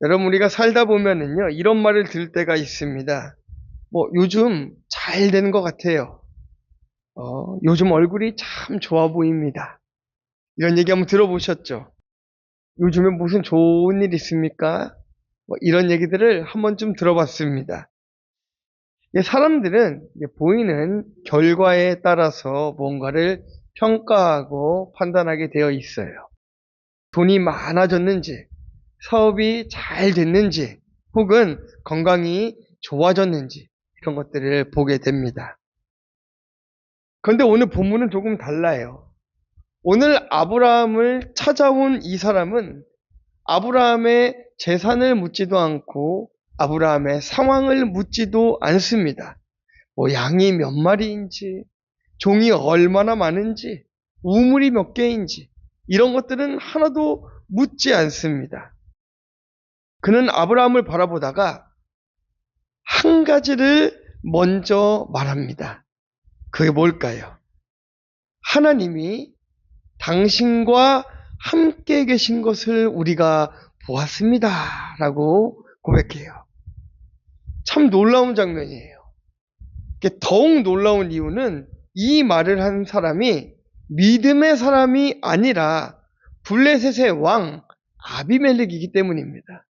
여러분, 우리가 살다 보면은요, 이런 말을 들을 때가 있습니다. 요즘 잘 되는 것 같아요. 요즘 얼굴이 참 좋아 보입니다. 이런 얘기 한번 들어보셨죠? 요즘에 무슨 좋은 일 있습니까? 이런 얘기들을 한 번쯤 들어봤습니다. 사람들은 보이는 결과에 따라서 뭔가를 평가하고 판단하게 되어 있어요. 돈이 많아졌는지, 사업이 잘 됐는지, 혹은 건강이 좋아졌는지, 이런 것들을 보게 됩니다. 그런데 오늘 본문은 조금 달라요. 오늘 아브라함을 찾아온 이 사람은 아브라함의 재산을 묻지도 않고 아브라함의 상황을 묻지도 않습니다. 양이 몇 마리인지, 종이 얼마나 많은지, 우물이 몇 개인지, 이런 것들은 하나도 묻지 않습니다. 그는 아브라함을 바라보다가 한 가지를 먼저 말합니다. 그게 뭘까요? 하나님이 당신과 함께 계신 것을 우리가 보았습니다. 라고 고백해요. 참 놀라운 장면이에요. 더욱 놀라운 이유는 이 말을 한 사람이 믿음의 사람이 아니라 블레셋의 왕 아비멜렉이기 때문입니다.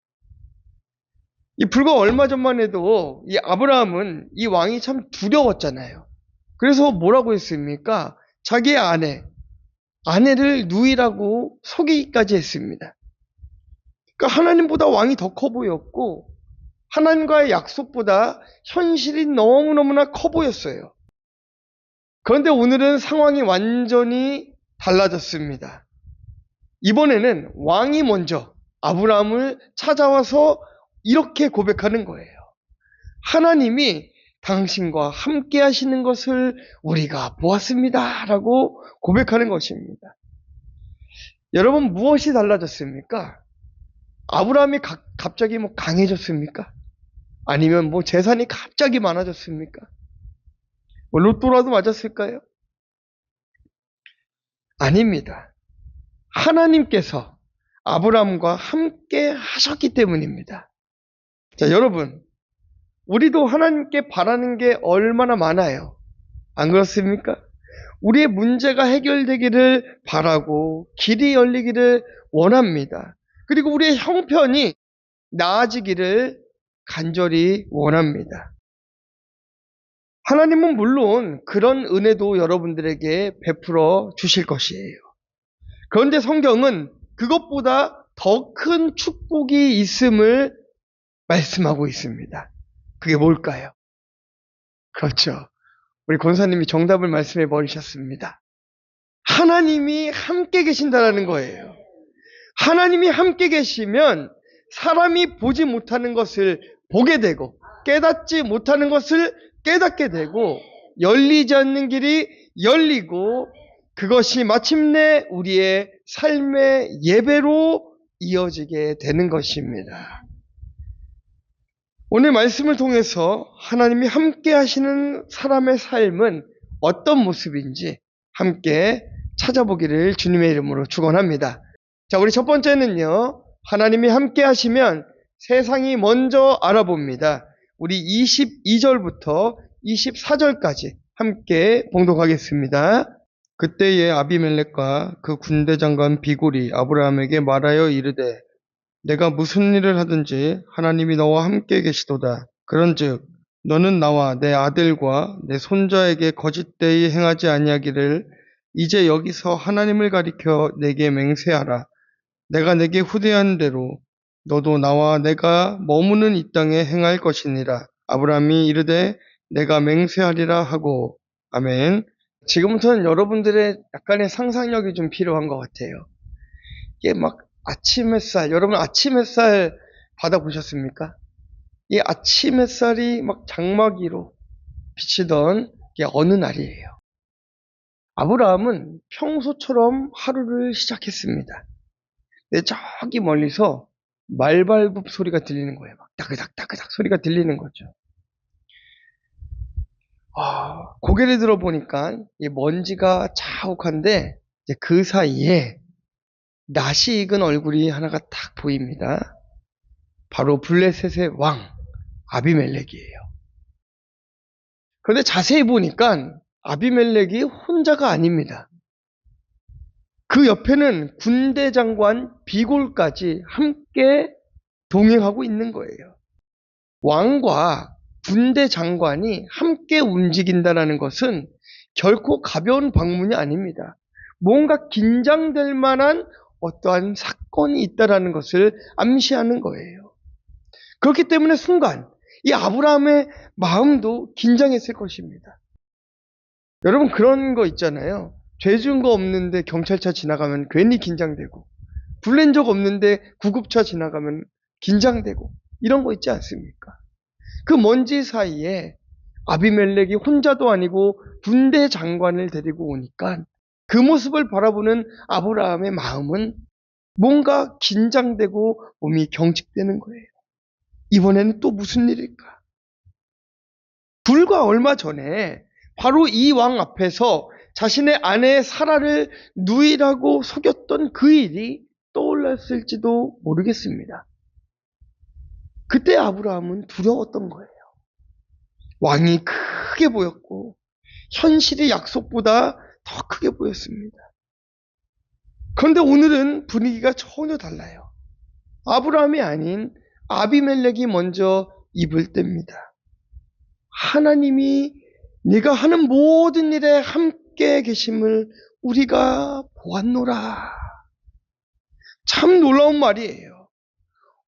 불과 얼마 전만 해도 이 아브라함은 이 왕이 참 두려웠잖아요. 그래서 뭐라고 했습니까? 자기의 아내를 누이라고 속이기까지 했습니다. 그러니까 하나님보다 왕이 더 커 보였고 하나님과의 약속보다 현실이 너무너무나 커 보였어요. 그런데 오늘은 상황이 완전히 달라졌습니다. 이번에는 왕이 먼저 아브라함을 찾아와서 이렇게 고백하는 거예요. 하나님이 당신과 함께 하시는 것을 우리가 보았습니다. 라고 고백하는 것입니다. 여러분, 무엇이 달라졌습니까? 아브라함이 갑자기 강해졌습니까? 아니면 재산이 갑자기 많아졌습니까? 로또라도 맞았을까요? 아닙니다. 하나님께서 아브라함과 함께 하셨기 때문입니다. 자, 여러분, 우리도 하나님께 바라는 게 얼마나 많아요. 안 그렇습니까? 우리의 문제가 해결되기를 바라고 길이 열리기를 원합니다. 그리고 우리의 형편이 나아지기를 간절히 원합니다. 하나님은 물론 그런 은혜도 여러분들에게 베풀어 주실 것이에요. 그런데 성경은 그것보다 더 큰 축복이 있음을 말씀하고 있습니다. 그게 뭘까요? 그렇죠. 우리 권사님이 정답을 말씀해 버리셨습니다. 하나님이 함께 계신다라는 거예요. 하나님이 함께 계시면 사람이 보지 못하는 것을 보게 되고 깨닫지 못하는 것을 깨닫게 되고 열리지 않는 길이 열리고 그것이 마침내 우리의 삶의 예배로 이어지게 되는 것입니다. 오늘 말씀을 통해서 하나님이 함께 하시는 사람의 삶은 어떤 모습인지 함께 찾아보기를 주님의 이름으로 축원합니다. 자, 우리 첫 번째는요. 하나님이 함께 하시면 세상이 먼저 알아봅니다. 우리 22절부터 24절까지 함께 봉독하겠습니다. 그때에 아비멜렉과 그 군대 장관 비골이 아브라함에게 말하여 이르되 내가 무슨 일을 하든지 하나님이 너와 함께 계시도다. 그런즉 너는 나와 내 아들과 내 손자에게 거짓되이 행하지 아니하기를 이제 여기서 하나님을 가리켜 내게 맹세하라. 내가 내게 후대한 대로 너도 나와 내가 머무는 이 땅에 행할 것이니라. 아브라함이 이르되 내가 맹세하리라 하고. 아멘. 지금부터는 여러분들의 약간의 상상력이 좀 필요한 것 같아요. 이게 아침 햇살, 여러분 아침 햇살 받아보셨습니까? 이 아침 햇살이 장막이로 비치던 게 어느 날이에요. 아브라함은 평소처럼 하루를 시작했습니다. 근데 저기 멀리서 말발굽 소리가 들리는 거예요. 따그닥 따그닥 소리가 들리는 거죠. 고개를 들어보니까 이 먼지가 자욱한데 그 사이에 낯이 익은 얼굴이 하나가 딱 보입니다. 바로 블레셋의 왕 아비멜렉이에요. 그런데 자세히 보니까 아비멜렉이 혼자가 아닙니다. 그 옆에는 군대 장관 비골까지 함께 동행하고 있는 거예요. 왕과 군대 장관이 함께 움직인다는 것은 결코 가벼운 방문이 아닙니다. 뭔가 긴장될 만한 어떠한 사건이 있다는 것을 암시하는 거예요. 그렇기 때문에 순간 이 아브라함의 마음도 긴장했을 것입니다. 여러분 그런 거 있잖아요. 죄 지은 거 없는데 경찰차 지나가면 괜히 긴장되고, 불낸 적 없는데 구급차 지나가면 긴장되고, 이런 거 있지 않습니까? 그 먼지 사이에 아비멜렉이 혼자도 아니고 군대 장관을 데리고 오니까 그 모습을 바라보는 아브라함의 마음은 뭔가 긴장되고 몸이 경직되는 거예요. 이번에는 또 무슨 일일까? 불과 얼마 전에 바로 이 왕 앞에서 자신의 아내 사라를 누이라고 속였던 그 일이 떠올랐을지도 모르겠습니다. 그때 아브라함은 두려웠던 거예요. 왕이 크게 보였고 현실이 약속보다 더 크게 보였습니다. 그런데 오늘은 분위기가 전혀 달라요. 아브라함이 아닌 아비멜렉이 먼저 입을 뗍니다. 하나님이 네가 하는 모든 일에 함께 계심을 우리가 보았노라. 참 놀라운 말이에요.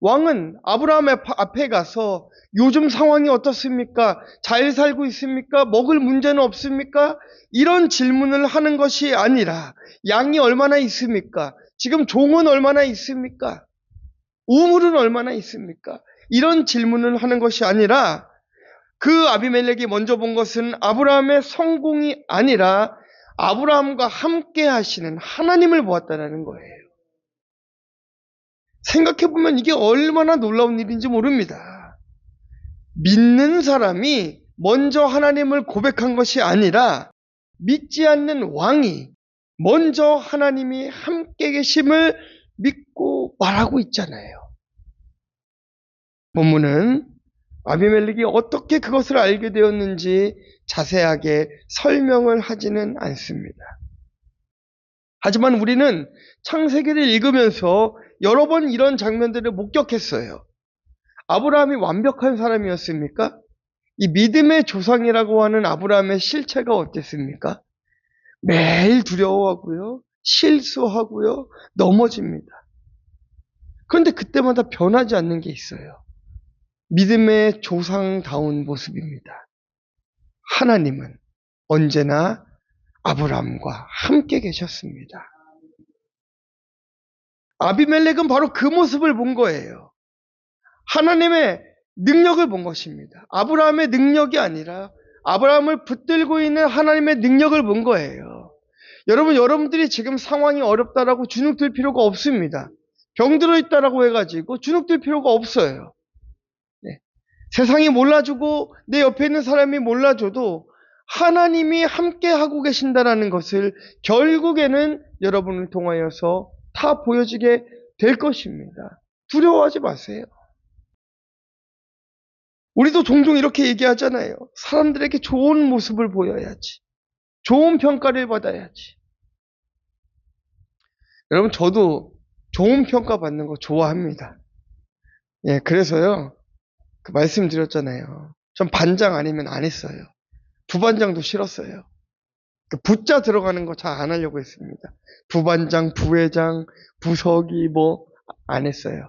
왕은 아브라함 앞에 가서 요즘 상황이 어떻습니까? 잘 살고 있습니까? 먹을 문제는 없습니까? 이런 질문을 하는 것이 아니라 양이 얼마나 있습니까? 지금 종은 얼마나 있습니까? 우물은 얼마나 있습니까? 이런 질문을 하는 것이 아니라 그 아비멜렉이 먼저 본 것은 아브라함의 성공이 아니라 아브라함과 함께 하시는 하나님을 보았다는 거예요. 생각해보면 이게 얼마나 놀라운 일인지 모릅니다. 믿는 사람이 먼저 하나님을 고백한 것이 아니라 믿지 않는 왕이 먼저 하나님이 함께 계심을 믿고 말하고 있잖아요. 본문은 아비멜렉이 어떻게 그것을 알게 되었는지 자세하게 설명을 하지는 않습니다. 하지만 우리는 창세기를 읽으면서 여러 번 이런 장면들을 목격했어요. 아브라함이 완벽한 사람이었습니까? 이 믿음의 조상이라고 하는 아브라함의 실체가 어땠습니까? 매일 두려워하고요, 실수하고요, 넘어집니다. 그런데 그때마다 변하지 않는 게 있어요. 믿음의 조상다운 모습입니다. 하나님은 언제나 아브라함과 함께 계셨습니다. 아비멜렉은 바로 그 모습을 본 거예요. 하나님의 능력을 본 것입니다. 아브라함의 능력이 아니라 아브라함을 붙들고 있는 하나님의 능력을 본 거예요. 여러분들이 지금 상황이 어렵다라고 주눅들 필요가 없습니다. 병들어 있다라고 해가지고 주눅들 필요가 없어요. 세상이 몰라주고 내 옆에 있는 사람이 몰라줘도 하나님이 함께 하고 계신다는 것을 결국에는 여러분을 통하여서 다 보여지게 될 것입니다. 두려워하지 마세요. 우리도 종종 이렇게 얘기하잖아요. 사람들에게 좋은 모습을 보여야지. 좋은 평가를 받아야지. 여러분 저도 좋은 평가 받는 거 좋아합니다. 그래서요. 그 말씀드렸잖아요. 전 반장 아니면 안 했어요. 부반장도 싫었어요. 그 부자 들어가는 거 잘 안 하려고 했습니다. 부반장, 부회장, 부서기 뭐 안 했어요.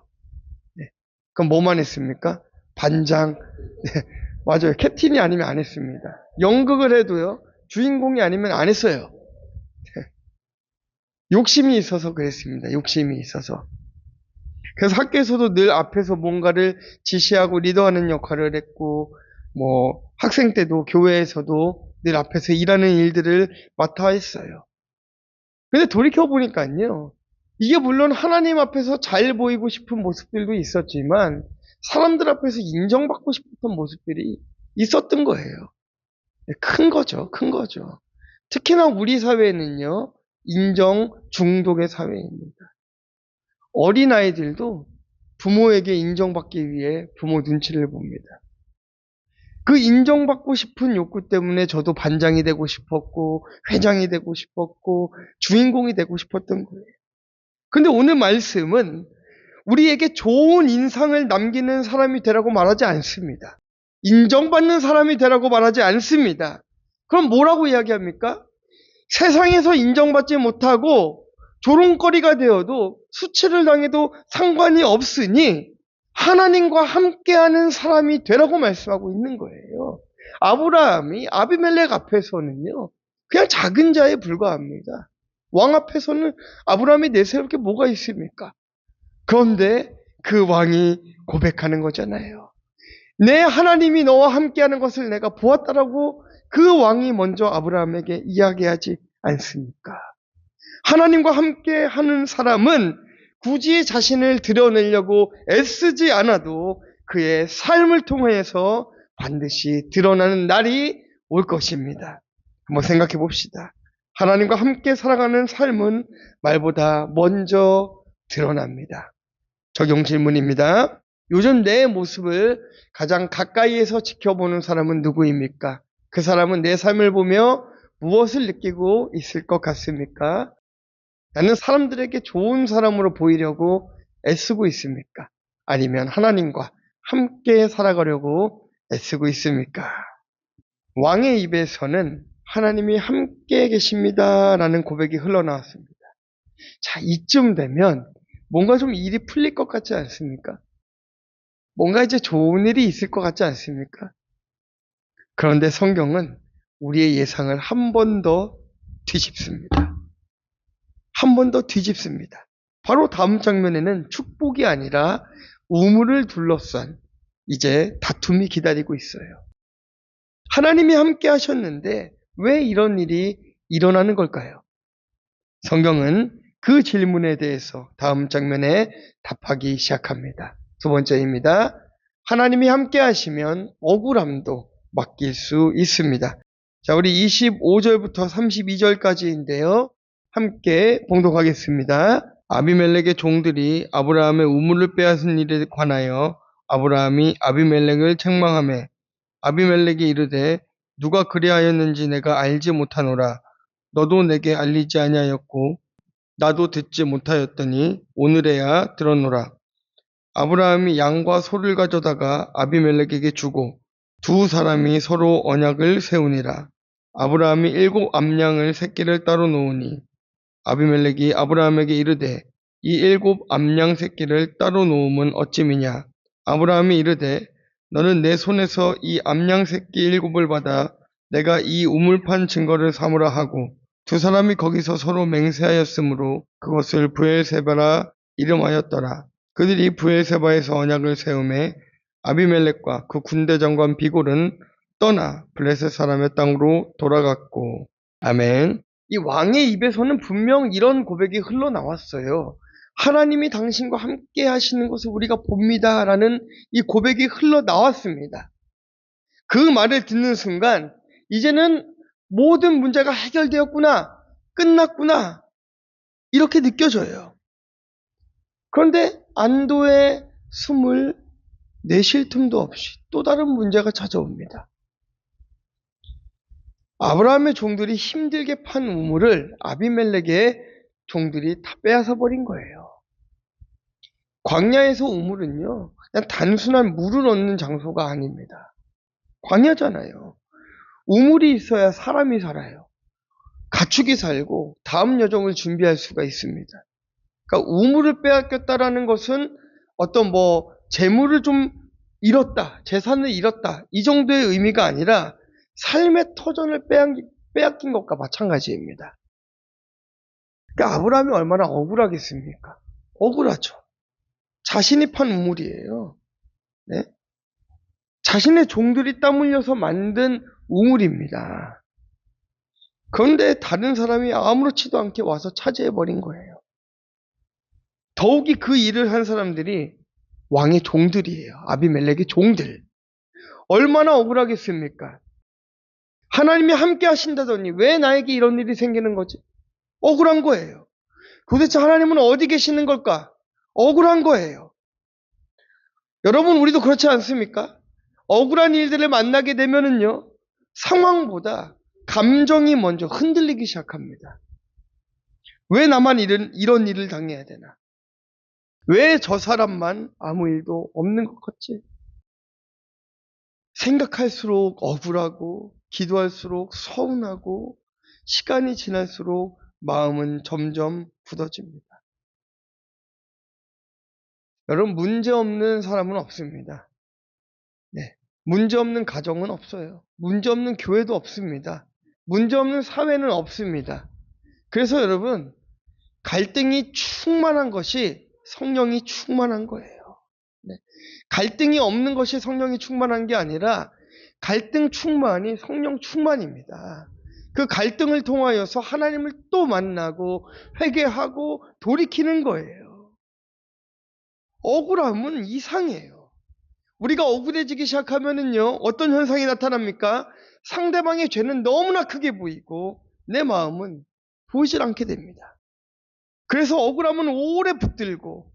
그럼 뭐만 했습니까? 반장. 맞아요. 캡틴이 아니면 안 했습니다. 연극을 해도요. 주인공이 아니면 안 했어요. 욕심이 있어서 그랬습니다. 욕심이 있어서. 그래서 학교에서도 늘 앞에서 뭔가를 지시하고 리더하는 역할을 했고, 학생 때도 교회에서도 늘 앞에서 일하는 일들을 맡아 했어요. 근데 돌이켜보니까요, 이게 물론 하나님 앞에서 잘 보이고 싶은 모습들도 있었지만, 사람들 앞에서 인정받고 싶었던 모습들이 있었던 거예요. 큰 거죠, 큰 거죠. 특히나 우리 사회는요, 인정 중독의 사회입니다. 어린아이들도 부모에게 인정받기 위해 부모 눈치를 봅니다. 그 인정받고 싶은 욕구 때문에 저도 반장이 되고 싶었고, 회장이 되고 싶었고, 주인공이 되고 싶었던 거예요. 근데 오늘 말씀은 우리에게 좋은 인상을 남기는 사람이 되라고 말하지 않습니다. 인정받는 사람이 되라고 말하지 않습니다. 그럼 뭐라고 이야기합니까? 세상에서 인정받지 못하고 조롱거리가 되어도 수치를 당해도 상관이 없으니 하나님과 함께하는 사람이 되라고 말씀하고 있는 거예요. 아브라함이 아비멜렉 앞에서는요, 그냥 작은 자에 불과합니다. 왕 앞에서는 아브라함이 내세울 게 뭐가 있습니까? 그런데 그 왕이 고백하는 거잖아요. 내 하나님이 너와 함께하는 것을 내가 보았다라고 그 왕이 먼저 아브라함에게 이야기하지 않습니까? 하나님과 함께하는 사람은 굳이 자신을 드러내려고 애쓰지 않아도 그의 삶을 통해서 반드시 드러나는 날이 올 것입니다. 한번 생각해 봅시다. 하나님과 함께 살아가는 삶은 말보다 먼저 드러납니다. 적용 질문입니다. 요즘 내 모습을 가장 가까이에서 지켜보는 사람은 누구입니까? 그 사람은 내 삶을 보며 무엇을 느끼고 있을 것 같습니까? 나는 사람들에게 좋은 사람으로 보이려고 애쓰고 있습니까? 아니면 하나님과 함께 살아가려고 애쓰고 있습니까? 왕의 입에서는 하나님이 함께 계십니다라는 고백이 흘러나왔습니다. 자, 이쯤 되면 뭔가 좀 일이 풀릴 것 같지 않습니까? 뭔가 이제 좋은 일이 있을 것 같지 않습니까? 그런데 성경은 우리의 예상을 한 번 더 뒤집습니다. 한 번 더 뒤집습니다. 바로 다음 장면에는 축복이 아니라 우물을 둘러싼 이제 다툼이 기다리고 있어요. 하나님이 함께 하셨는데 왜 이런 일이 일어나는 걸까요? 성경은 그 질문에 대해서 다음 장면에 답하기 시작합니다. 두 번째입니다. 하나님이 함께 하시면 억울함도 맡길 수 있습니다. 자, 우리 25절부터 32절까지인데요. 함께 봉독하겠습니다. 아비멜렉의 종들이 아브라함의 우물을 빼앗은 일에 관하여 아브라함이 아비멜렉을 책망하매 아비멜렉이 이르되 누가 그리하였는지 내가 알지 못하노라. 너도 내게 알리지 아니하였고 나도 듣지 못하였더니 오늘에야 들었노라. 아브라함이 양과 소를 가져다가 아비멜렉에게 주고 두 사람이 서로 언약을 세우니라. 아브라함이 7 암양을 새끼를 따로 놓으니 아비멜렉이 아브라함에게 이르되 이 7 암양 새끼를 따로 놓음은 어찌미냐. 아브라함이 이르되 너는 내 손에서 이 암양 새끼 7을 받아 내가 이 우물판 증거를 삼으라 하고 두 사람이 거기서 서로 맹세하였으므로 그것을 브엘세바라 이름하였더라. 그들이 브엘세바에서 언약을 세우매 아비멜렉과 그 군대 장관 비골은 떠나 블레셋 사람의 땅으로 돌아갔고. 아멘. 이 왕의 입에서는 분명 이런 고백이 흘러나왔어요. 하나님이 당신과 함께 하시는 것을 우리가 봅니다 라는 이 고백이 흘러나왔습니다. 그 말을 듣는 순간 이제는 모든 문제가 해결되었구나, 끝났구나 이렇게 느껴져요. 그런데 안도의 숨을 내쉴 틈도 없이 또 다른 문제가 찾아옵니다. 아브라함의 종들이 힘들게 판 우물을 아비멜렉의 종들이 다 빼앗아 버린 거예요. 광야에서 우물은요, 그냥 단순한 물을 얻는 장소가 아닙니다. 광야잖아요. 우물이 있어야 사람이 살아요. 가축이 살고 다음 여정을 준비할 수가 있습니다. 그러니까 우물을 빼앗겼다라는 것은 어떤 재물을 좀 잃었다, 재산을 잃었다 이 정도의 의미가 아니라 삶의 터전을 빼앗긴 것과 마찬가지입니다. 그러니까 아브라함이 얼마나 억울하겠습니까? 억울하죠. 자신이 판 우물이에요. 네? 자신의 종들이 땀 흘려서 만든 우물입니다. 그런데 다른 사람이 아무렇지도 않게 와서 차지해버린 거예요. 더욱이 그 일을 한 사람들이 왕의 종들이에요. 아비멜렉의 종들. 얼마나 억울하겠습니까? 하나님이 함께 하신다더니 왜 나에게 이런 일이 생기는 거지? 억울한 거예요. 도대체 하나님은 어디 계시는 걸까? 억울한 거예요. 여러분, 우리도 그렇지 않습니까? 억울한 일들을 만나게 되면은요, 상황보다 감정이 먼저 흔들리기 시작합니다. 왜 나만 이런 일을 당해야 되나? 왜 저 사람만 아무 일도 없는 것 같지? 생각할수록 억울하고, 기도할수록 서운하고, 시간이 지날수록 마음은 점점 굳어집니다. 여러분, 문제 없는 사람은 없습니다. 네. 문제 없는 가정은 없어요. 문제 없는 교회도 없습니다. 문제 없는 사회는 없습니다. 그래서 여러분, 갈등이 충만한 것이 성령이 충만한 거예요. 네. 갈등이 없는 것이 성령이 충만한 게 아니라 갈등 충만이 성령 충만입니다. 그 갈등을 통하여서 하나님을 또 만나고 회개하고 돌이키는 거예요. 억울함은 이상해요. 우리가 억울해지기 시작하면은요, 어떤 현상이 나타납니까? 상대방의 죄는 너무나 크게 보이고 내 마음은 보이질 않게 됩니다. 그래서 억울함은 오래 붙들고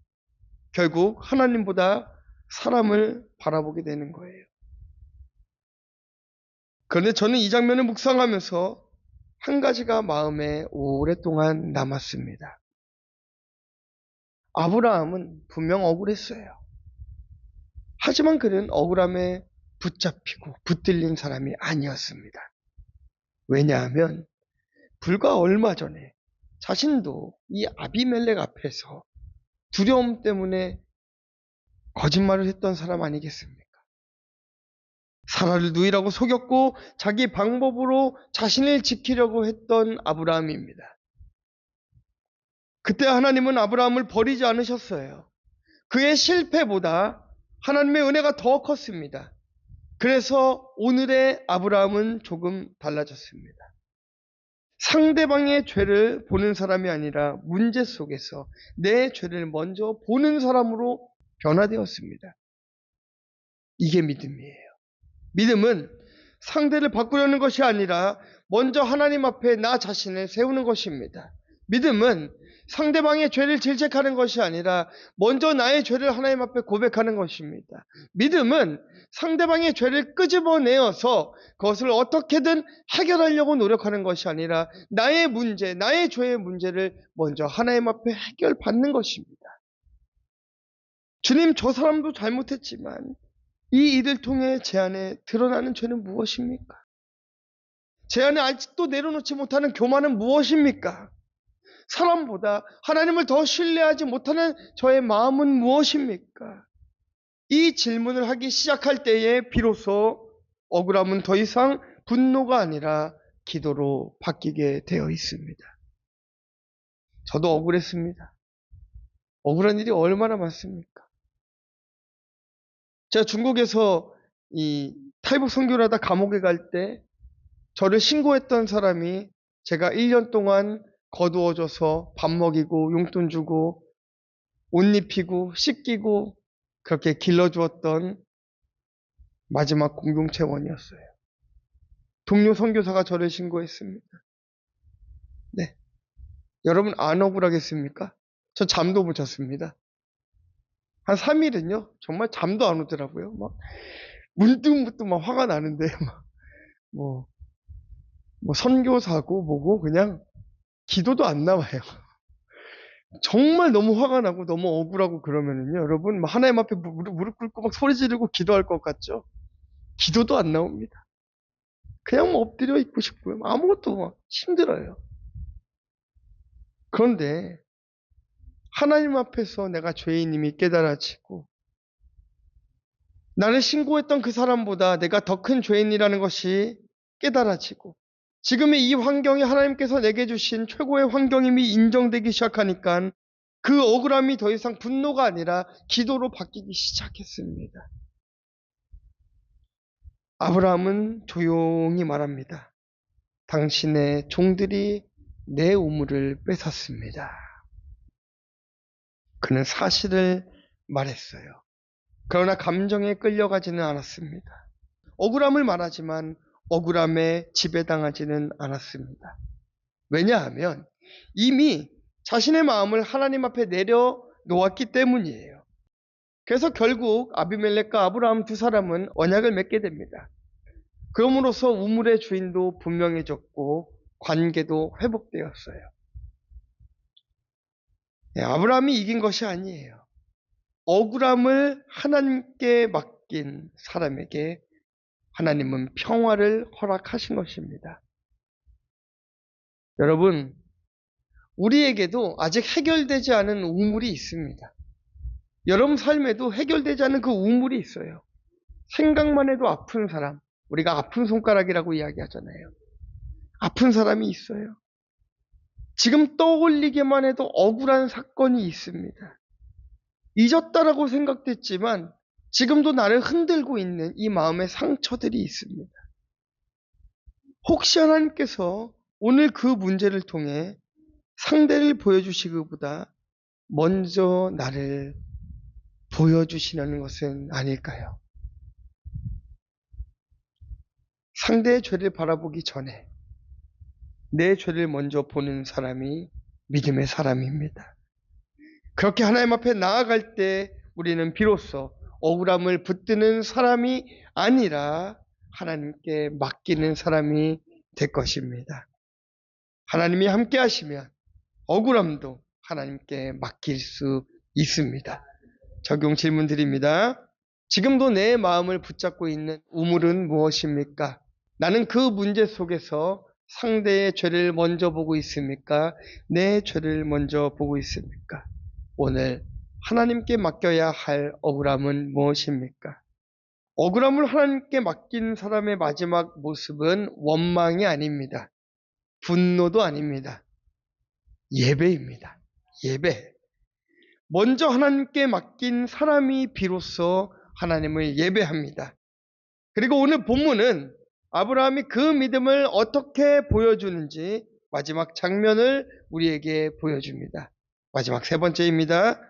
결국 하나님보다 사람을 바라보게 되는 거예요. 그런데 저는 이 장면을 묵상하면서 한 가지가 마음에 오랫동안 남았습니다. 아브라함은 분명 억울했어요. 하지만 그는 억울함에 붙잡히고 붙들린 사람이 아니었습니다. 왜냐하면 불과 얼마 전에 자신도 이 아비멜렉 앞에서 두려움 때문에 거짓말을 했던 사람 아니겠습니까? 사라를 누이라고 속였고 자기 방법으로 자신을 지키려고 했던 아브라함입니다. 그때 하나님은 아브라함을 버리지 않으셨어요. 그의 실패보다 하나님의 은혜가 더 컸습니다. 그래서 오늘의 아브라함은 조금 달라졌습니다. 상대방의 죄를 보는 사람이 아니라 문제 속에서 내 죄를 먼저 보는 사람으로 변화되었습니다. 이게 믿음이에요. 믿음은 상대를 바꾸려는 것이 아니라 먼저 하나님 앞에 나 자신을 세우는 것입니다. 믿음은 상대방의 죄를 질책하는 것이 아니라 먼저 나의 죄를 하나님 앞에 고백하는 것입니다. 믿음은 상대방의 죄를 끄집어내어서 그것을 어떻게든 해결하려고 노력하는 것이 아니라 나의 문제, 나의 죄의 문제를 먼저 하나님 앞에 해결받는 것입니다. 주님, 저 사람도 잘못했지만 이 일을 통해 제 안에 드러나는 죄는 무엇입니까? 제 안에 아직도 내려놓지 못하는 교만은 무엇입니까? 사람보다 하나님을 더 신뢰하지 못하는 저의 마음은 무엇입니까? 이 질문을 하기 시작할 때에 비로소 억울함은 더 이상 분노가 아니라 기도로 바뀌게 되어 있습니다. 저도 억울했습니다. 억울한 일이 얼마나 많습니까? 제가 중국에서 이 탈북 선교를 하다 감옥에 갈 때 저를 신고했던 사람이 제가 1년 동안 거두어줘서 밥 먹이고 용돈 주고 옷 입히고 씻기고 그렇게 길러주었던 마지막 공동체원이었어요. 동료 선교사가 저를 신고했습니다. 네. 여러분 안 억울하겠습니까? 저 잠도 못 잤습니다. 한 3일은요, 정말 잠도 안 오더라고요. 문득문득 화가 나는데, 뭐 선교사고 뭐고 그냥 기도도 안 나와요. 정말 너무 화가 나고 너무 억울하고 그러면은요, 여러분, 하나님 앞에 무릎 꿇고 소리 지르고 기도할 것 같죠? 기도도 안 나옵니다. 그냥 엎드려 있고 싶고요. 아무것도 힘들어요. 그런데 하나님 앞에서 내가 죄인임이 깨달아지고 나를 신고했던 그 사람보다 내가 더 큰 죄인이라는 것이 깨달아지고 지금의 이 환경이 하나님께서 내게 주신 최고의 환경임이 인정되기 시작하니까 그 억울함이 더 이상 분노가 아니라 기도로 바뀌기 시작했습니다. 아브라함은 조용히 말합니다. 당신의 종들이 내 우물을 뺏었습니다. 그는 사실을 말했어요. 그러나 감정에 끌려가지는 않았습니다. 억울함을 말하지만 억울함에 지배당하지는 않았습니다. 왜냐하면 이미 자신의 마음을 하나님 앞에 내려놓았기 때문이에요. 그래서 결국 아비멜렉과 아브라함 두 사람은 언약을 맺게 됩니다. 그럼으로써 우물의 주인도 분명해졌고 관계도 회복되었어요. 아브라함이 이긴 것이 아니에요. 억울함을 하나님께 맡긴 사람에게 하나님은 평화를 허락하신 것입니다. 여러분, 우리에게도 아직 해결되지 않은 우물이 있습니다. 여러분 삶에도 해결되지 않은 그 우물이 있어요. 생각만 해도 아픈 사람, 우리가 아픈 손가락이라고 이야기하잖아요. 아픈 사람이 있어요. 지금 떠올리기만 해도 억울한 사건이 있습니다. 잊었다라고 생각됐지만 지금도 나를 흔들고 있는 이 마음의 상처들이 있습니다. 혹시 하나님께서 오늘 그 문제를 통해 상대를 보여주시기보다 먼저 나를 보여주시는 것은 아닐까요? 상대의 죄를 바라보기 전에 내 죄를 먼저 보는 사람이 믿음의 사람입니다. 그렇게 하나님 앞에 나아갈 때 우리는 비로소 억울함을 붙드는 사람이 아니라 하나님께 맡기는 사람이 될 것입니다. 하나님이 함께 하시면 억울함도 하나님께 맡길 수 있습니다. 적용 질문 드립니다. 지금도 내 마음을 붙잡고 있는 우물은 무엇입니까? 나는 그 문제 속에서 상대의 죄를 먼저 보고 있습니까? 내 죄를 먼저 보고 있습니까? 오늘 하나님께 맡겨야 할 억울함은 무엇입니까? 억울함을 하나님께 맡긴 사람의 마지막 모습은 원망이 아닙니다. 분노도 아닙니다. 예배입니다. 예배. 먼저 하나님께 맡긴 사람이 비로소 하나님을 예배합니다. 그리고 오늘 본문은 아브라함이 그 믿음을 어떻게 보여주는지 마지막 장면을 우리에게 보여줍니다. 마지막 세 번째입니다.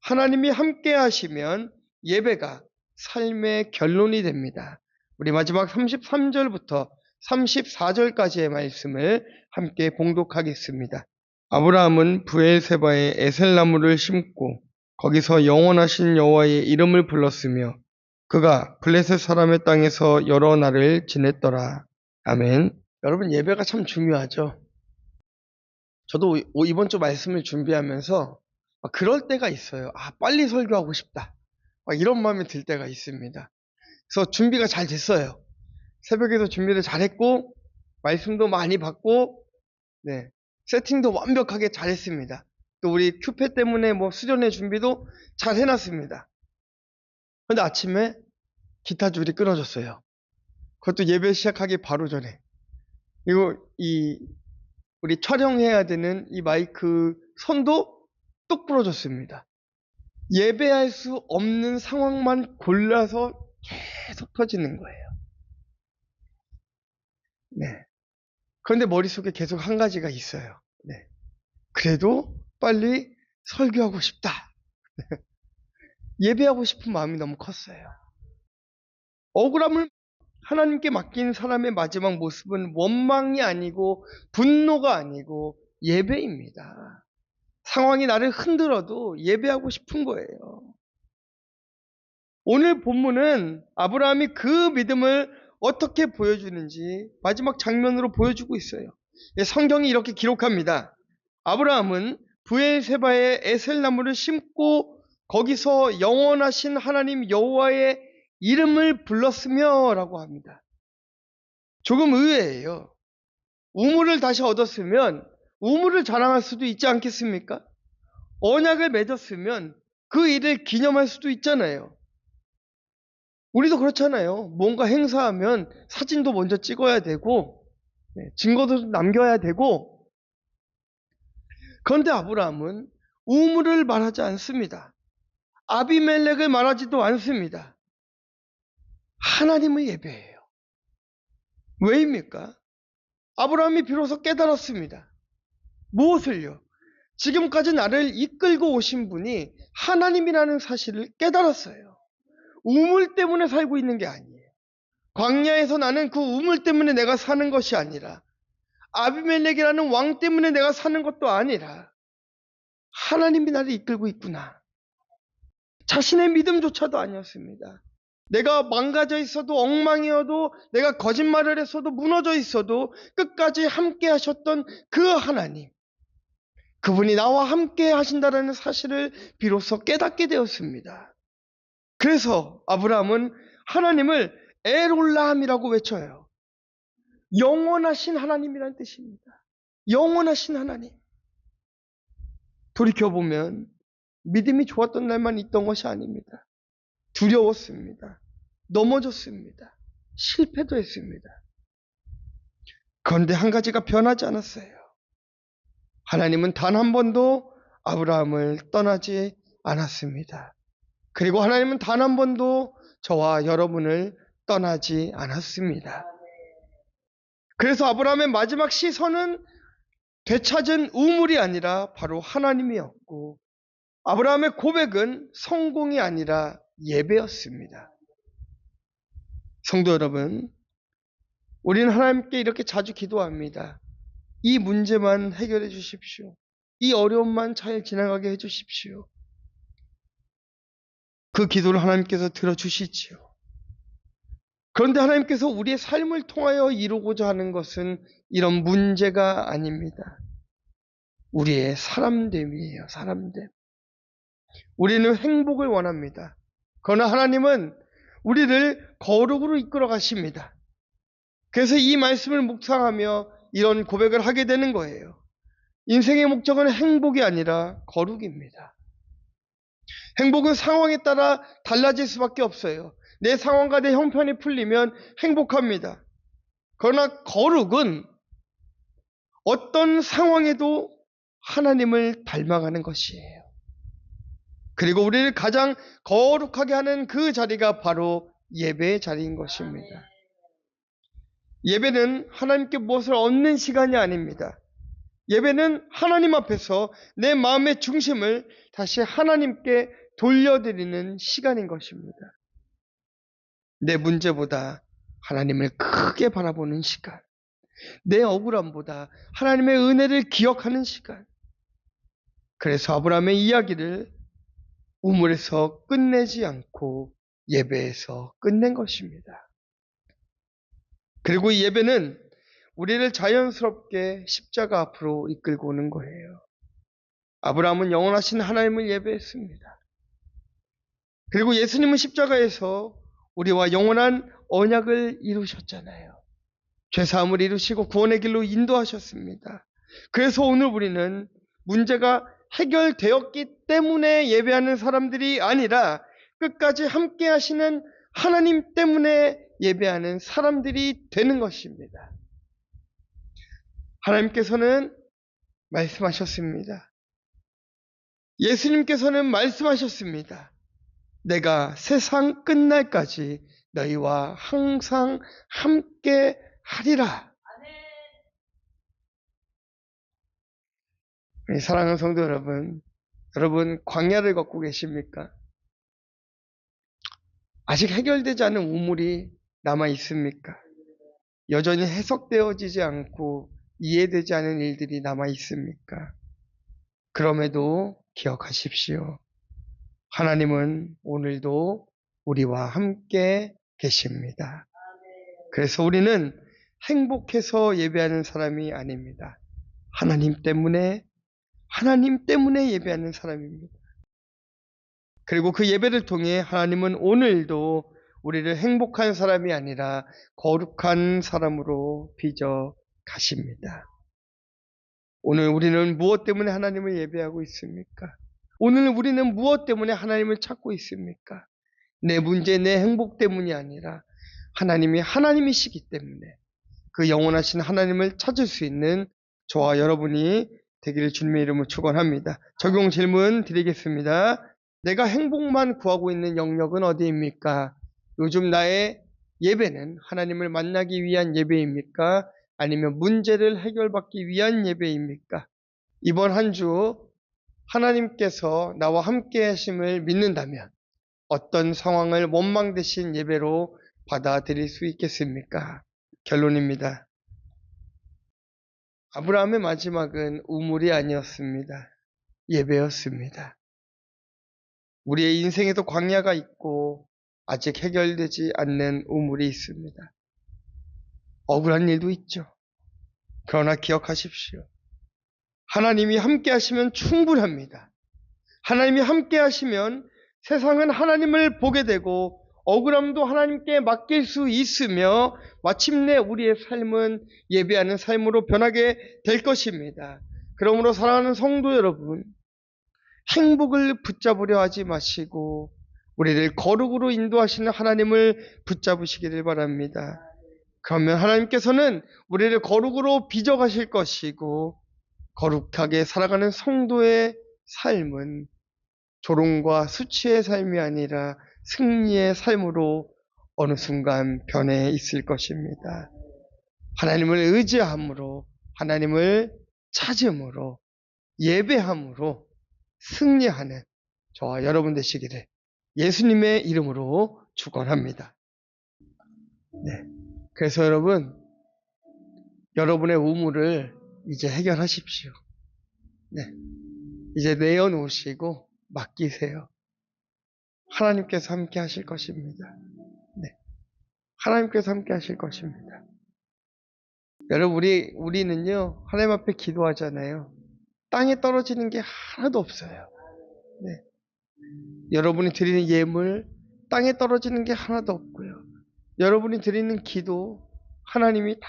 하나님이 함께 하시면 예배가 삶의 결론이 됩니다. 우리 마지막 33절부터 34절까지의 말씀을 함께 봉독하겠습니다. 아브라함은 브엘세바에 에셀나무를 심고 거기서 영원하신 여호와의 이름을 불렀으며 그가 블레셋 사람의 땅에서 여러 날을 지냈더라. 아멘. 여러분, 예배가 참 중요하죠. 저도 이번 주 말씀을 준비하면서 그럴 때가 있어요. 빨리 설교하고 싶다. 이런 마음이 들 때가 있습니다. 그래서 준비가 잘 됐어요. 새벽에도 준비를 잘했고 말씀도 많이 받고 세팅도 완벽하게 잘했습니다. 또 우리 큐페 때문에 수련회 준비도 잘 해놨습니다. 근데 아침에 기타 줄이 끊어졌어요. 그것도 예배 시작하기 바로 전에. 그리고 우리 촬영해야 되는 이 마이크 선도 뚝 부러졌습니다. 예배할 수 없는 상황만 골라서 계속 터지는 거예요. 그런데 머릿속에 계속 한 가지가 있어요. 그래도 빨리 설교하고 싶다. 예배하고 싶은 마음이 너무 컸어요. 억울함을 하나님께 맡긴 사람의 마지막 모습은 원망이 아니고 분노가 아니고 예배입니다. 상황이 나를 흔들어도 예배하고 싶은 거예요. 오늘 본문은 아브라함이 그 믿음을 어떻게 보여주는지 마지막 장면으로 보여주고 있어요. 성경이 이렇게 기록합니다. 아브라함은 브엘세바에 에셀나무를 심고 거기서 영원하신 하나님 여호와의 이름을 불렀으며 라고 합니다. 조금 의외예요. 우물을 다시 얻었으면 우물을 자랑할 수도 있지 않겠습니까? 언약을 맺었으면 그 일을 기념할 수도 있잖아요. 우리도 그렇잖아요. 뭔가 행사하면 사진도 먼저 찍어야 되고 증거도 남겨야 되고. 그런데 아브라함은 우물을 말하지 않습니다. 아비멜렉을 말하지도 않습니다. 하나님을 예배해요. 왜입니까? 아브라함이 비로소 깨달았습니다. 무엇을요? 지금까지 나를 이끌고 오신 분이 하나님이라는 사실을 깨달았어요. 우물 때문에 살고 있는 게 아니에요. 광야에서 나는 그 우물 때문에 내가 사는 것이 아니라 아비멜렉이라는 왕 때문에 내가 사는 것도 아니라 하나님이 나를 이끌고 있구나. 자신의 믿음조차도 아니었습니다. 내가 망가져 있어도, 엉망이어도, 내가 거짓말을 했어도, 무너져 있어도 끝까지 함께 하셨던 그 하나님, 그분이 나와 함께 하신다는 사실을 비로소 깨닫게 되었습니다. 그래서 아브라함은 하나님을 엘올람이라고 외쳐요. 영원하신 하나님이란 뜻입니다. 영원하신 하나님. 돌이켜보면 믿음이 좋았던 날만 있던 것이 아닙니다. 두려웠습니다. 넘어졌습니다. 실패도 했습니다. 그런데 한 가지가 변하지 않았어요. 하나님은 단 한 번도 아브라함을 떠나지 않았습니다. 그리고 하나님은 단 한 번도 저와 여러분을 떠나지 않았습니다. 그래서 아브라함의 마지막 시선은 되찾은 우물이 아니라 바로 하나님이었고, 아브라함의 고백은 성공이 아니라 예배였습니다. 성도 여러분, 우리는 하나님께 이렇게 자주 기도합니다. 이 문제만 해결해 주십시오. 이 어려움만 잘 지나가게 해 주십시오. 그 기도를 하나님께서 들어주시지요. 그런데 하나님께서 우리의 삶을 통하여 이루고자 하는 것은 이런 문제가 아닙니다. 우리의 사람됨이에요. 사람됨. 우리는 행복을 원합니다. 그러나 하나님은 우리를 거룩으로 이끌어 가십니다. 그래서 이 말씀을 묵상하며 이런 고백을 하게 되는 거예요. 인생의 목적은 행복이 아니라 거룩입니다. 행복은 상황에 따라 달라질 수밖에 없어요. 내 상황과 내 형편이 풀리면 행복합니다. 그러나 거룩은 어떤 상황에도 하나님을 닮아가는 것이에요. 그리고 우리를 가장 거룩하게 하는 그 자리가 바로 예배의 자리인 것입니다. 예배는 하나님께 무엇을 얻는 시간이 아닙니다. 예배는 하나님 앞에서 내 마음의 중심을 다시 하나님께 돌려드리는 시간인 것입니다. 내 문제보다 하나님을 크게 바라보는 시간, 내 억울함보다 하나님의 은혜를 기억하는 시간. 그래서 아브라함의 이야기를 우물에서 끝내지 않고 예배에서 끝낸 것입니다. 그리고 이 예배는 우리를 자연스럽게 십자가 앞으로 이끌고 오는 거예요. 아브라함은 영원하신 하나님을 예배했습니다. 그리고 예수님은 십자가에서 우리와 영원한 언약을 이루셨잖아요. 죄사함을 이루시고 구원의 길로 인도하셨습니다. 그래서 오늘 우리는 문제가 해결되었기 때문에 예배하는 사람들이 아니라 끝까지 함께 하시는 하나님 때문에 예배하는 사람들이 되는 것입니다. 하나님께서는 말씀하셨습니다. 예수님께서는 말씀하셨습니다. 내가 세상 끝날까지 너희와 항상 함께 하리라. 사랑하는 성도 여러분, 여러분 광야를 걷고 계십니까? 아직 해결되지 않은 우물이 남아 있습니까? 여전히 해석되어지지 않고 이해되지 않은 일들이 남아 있습니까? 그럼에도 기억하십시오. 하나님은 오늘도 우리와 함께 계십니다. 그래서 우리는 행복해서 예배하는 사람이 아닙니다. 하나님 때문에 예배하는 사람입니다. 그리고 그 예배를 통해 하나님은 오늘도 우리를 행복한 사람이 아니라 거룩한 사람으로 빚어 가십니다. 오늘 우리는 무엇 때문에 하나님을 예배하고 있습니까? 오늘 우리는 무엇 때문에 하나님을 찾고 있습니까? 내 문제, 내 행복 때문이 아니라 하나님이 하나님이시기 때문에 그 영원하신 하나님을 찾을 수 있는 저와 여러분이 되기를 주님의 이름으로 축원합니다. 적용 질문 드리겠습니다. 내가 행복만 구하고 있는 영역은 어디입니까? 요즘 나의 예배는 하나님을 만나기 위한 예배입니까? 아니면 문제를 해결받기 위한 예배입니까? 이번 한 주 하나님께서 나와 함께 하심을 믿는다면 어떤 상황을 원망 대신 예배로 받아들일 수 있겠습니까? 결론입니다. 아브라함의 마지막은 우물이 아니었습니다. 예배였습니다. 우리의 인생에도 광야가 있고 아직 해결되지 않는 우물이 있습니다. 억울한 일도 있죠. 그러나 기억하십시오. 하나님이 함께 하시면 충분합니다. 하나님이 함께 하시면 세상은 하나님을 보게 되고 억울함도 하나님께 맡길 수 있으며 마침내 우리의 삶은 예배하는 삶으로 변하게 될 것입니다. 그러므로 사랑하는 성도 여러분, 행복을 붙잡으려 하지 마시고 우리를 거룩으로 인도하시는 하나님을 붙잡으시기를 바랍니다. 그러면 하나님께서는 우리를 거룩으로 빚어가실 것이고 거룩하게 살아가는 성도의 삶은 조롱과 수치의 삶이 아니라 승리의 삶으로 어느 순간 변해 있을 것입니다. 하나님을 의지함으로, 하나님을 찾음으로, 예배함으로 승리하는 저와 여러분 되시기를 예수님의 이름으로 축원합니다. 네. 그래서 여러분의 우물을 이제 해결하십시오. 네. 이제 내어놓으시고 맡기세요. 하나님께서 함께 하실 것입니다. 네. 하나님께서 함께 하실 것입니다. 여러분, 우리는요, 하나님 앞에 기도하잖아요. 땅에 떨어지는 게 하나도 없어요. 네. 여러분이 드리는 예물, 땅에 떨어지는 게 하나도 없고요. 여러분이 드리는 기도, 하나님이 다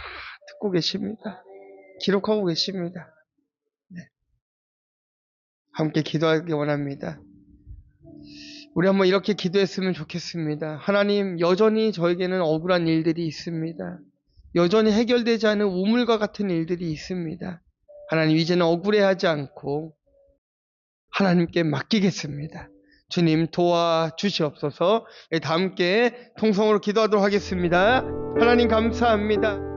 듣고 계십니다. 기록하고 계십니다. 네. 함께 기도하기 원합니다. 우리 한번 이렇게 기도했으면 좋겠습니다. 하나님, 여전히 저에게는 억울한 일들이 있습니다. 여전히 해결되지 않은 우물과 같은 일들이 있습니다. 하나님, 이제는 억울해하지 않고 하나님께 맡기겠습니다. 주님 도와주시옵소서. 다 함께 통성으로 기도하도록 하겠습니다. 하나님 감사합니다.